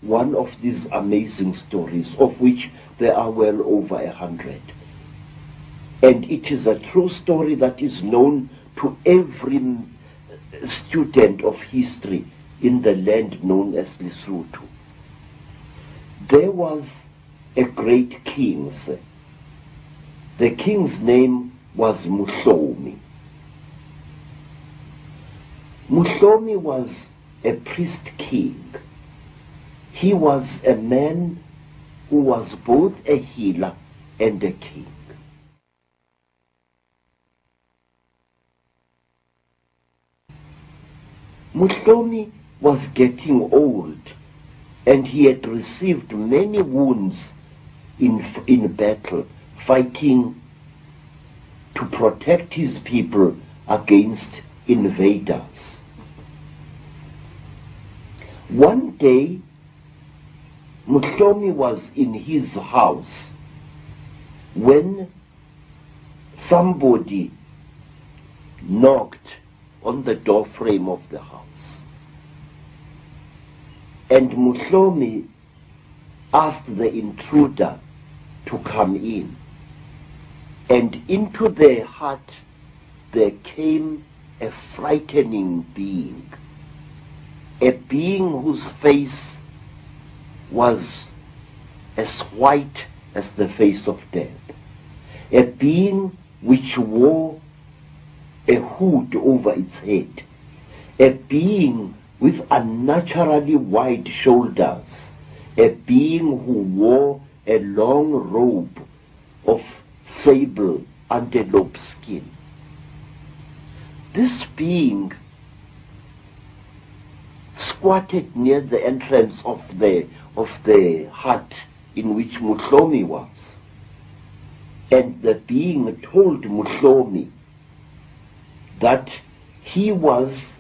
one of these amazing stories, of which there are well over 100. And it is a true story that is known to every student of history in the land known as Lesotho. There was a great king, sir. The king's name was Muhlomi. Muhlomi was a priest king. He was a man who was both a healer and a king. Muhlomi was getting old, and he had received many wounds in battle, fighting to protect his people against invaders. One day, Muhlomi was in his house when somebody knocked on the door frame of the house. And Muhlomi asked the intruder to come in. And into their hut there came a frightening being, a being whose face was as white as the face of death, a being which wore a hood over its head, a being with unnaturally wide shoulders, a being who wore a long robe of sable antelope skin. This being squatted near the entrance of the hut in which Muhlomi was, and the being told Muhlomi that he was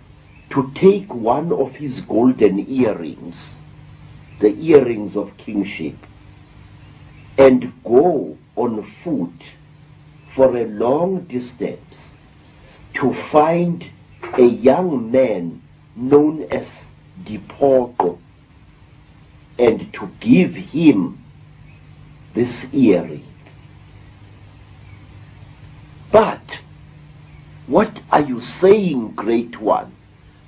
to take one of his golden earrings, the earrings of kingship, and go on foot for a long distance to find a young man known as Dipoko, and to give him this earring. But what are you saying, great one?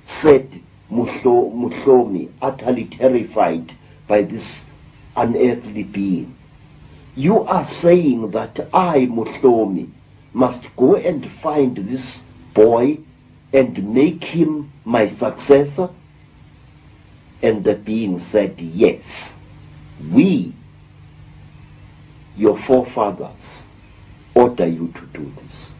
Said Muhlomi, utterly terrified by this unearthly being. You are saying that I, Muhlomi, must go and find this boy and make him my successor? And the being said, yes, we, your forefathers, order you to do this.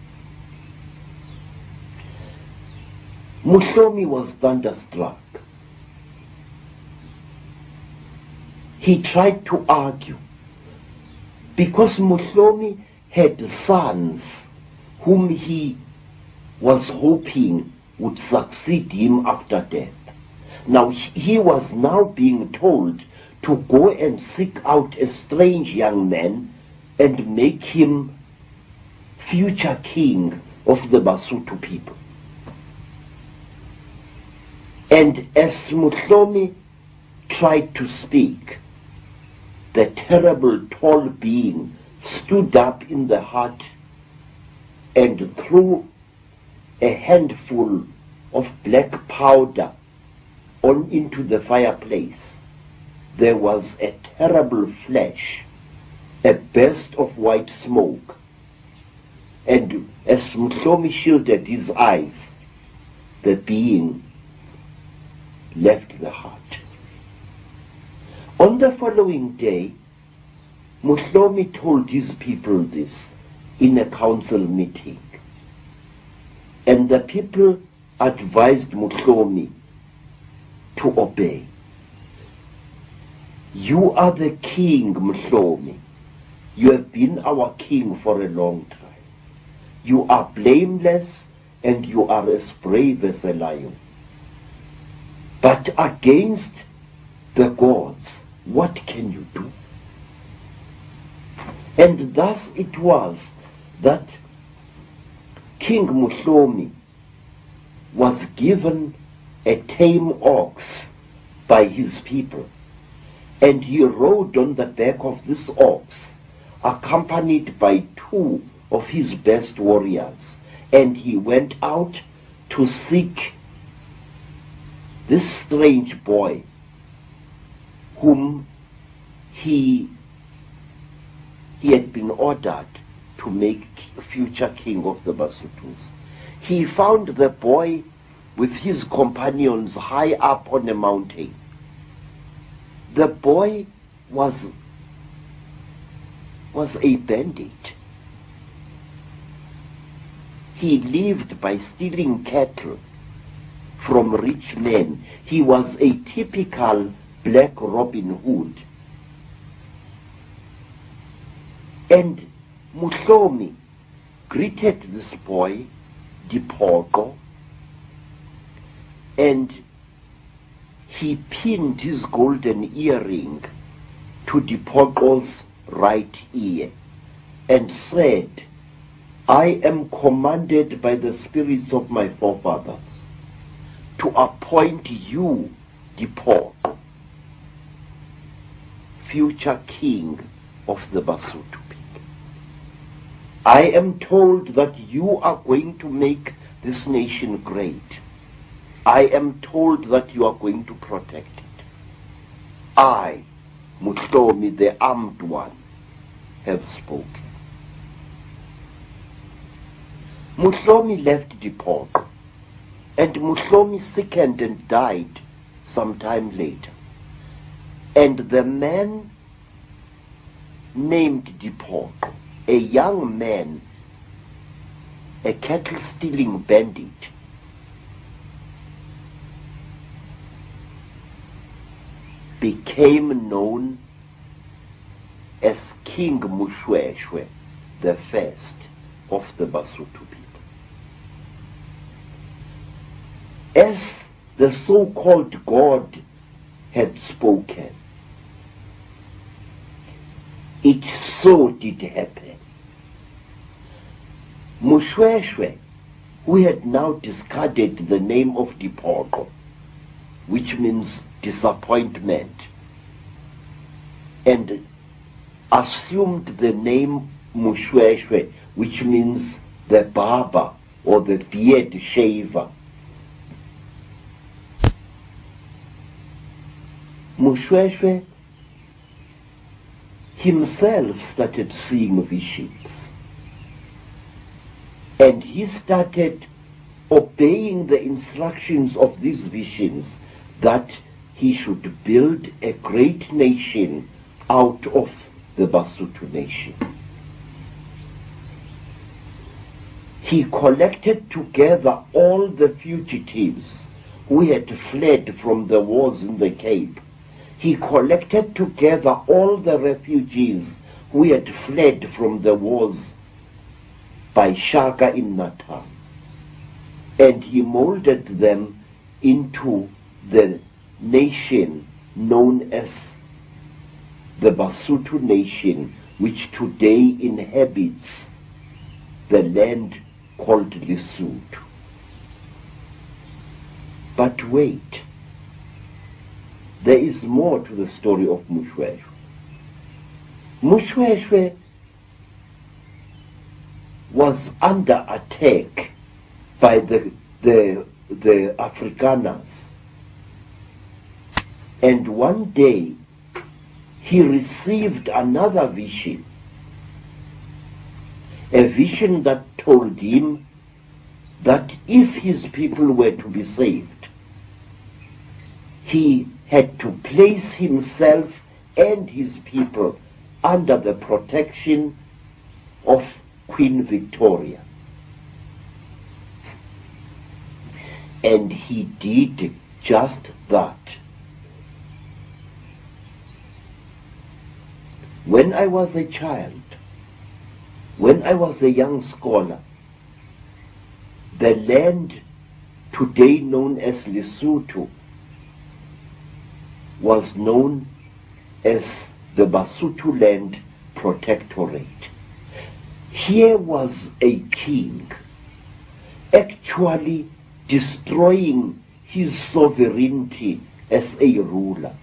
Muhlomi was thunderstruck. He tried to argue, because Muhlomi had sons whom he was hoping would succeed him after death. Now he was now being told to go and seek out a strange young man and make him future king of the Basotho people. And as Muhlomi tried to speak, the terrible tall being stood up in the hut and threw a handful of black powder on into the fireplace. There was a terrible flash, a burst of white smoke, and as Muhlomi shielded his eyes, the being left the hut. On the following day, Muhlomi told his people this in a council meeting, and the people advised Muhlomi to obey. You are the king, Muhlomi. You have been our king for a long time. You are blameless and you are as brave as a lion. But against the gods, what can you do? And thus it was that King Muhlomi was given a tame ox by his people, And he rode on the back of this ox, accompanied by 2 of his best warriors. And he went out to seek this strange boy whom he had been ordered to make future king of the Basutus. He found the boy with his companions high up on a mountain. The boy was a bandit. He lived by stealing cattle from rich men. He was a typical black Robin Hood. And Muhlomi greeted this boy, Dipoko, and he pinned his golden earring to Dipoko's right ear and said, I am commanded by the spirits of my forefathers to appoint you, Dipoko, future king of the Basotho people. I am told that you are going to make this nation great. I am told that you are going to protect it. I, Muhlomi, the armed one, have spoken. Muhlomi left Dipoko, and Muhlomi sickened and died some time later. And the man named Dipoko, a young man, a cattle-stealing bandit, became known as King Mushweshwe, the first of the Basotho people. As the so-called God had spoken, it so did happen. Mushweshwe, who had now discarded the name of Dipoko, which means disappointment, and assumed the name Mushweshwe, which means the barber or the beard shaver. Mushweshwe himself started seeing visions, and he started obeying the instructions of these visions that he should build a great nation out of the Basotho nation. He collected together all the fugitives who had fled from the wars in the Cape. He collected together all the refugees who had fled from the wars by Shaka in Natal, and he molded them into the nation known as the Basotho nation, which today inhabits the land called Lesotho. But wait, there is more to the story of Mushweshwe. Mushweshwe was under attack by the Afrikaners. And one day he received another vision, a vision that told him that if his people were to be saved, he had to place himself and his people under the protection of Queen Victoria. And he did just that. When I was a child, when I was a young scholar, the land today known as Lesotho was known as the Basotho Land Protectorate. Here was a king actually destroying his sovereignty as a ruler.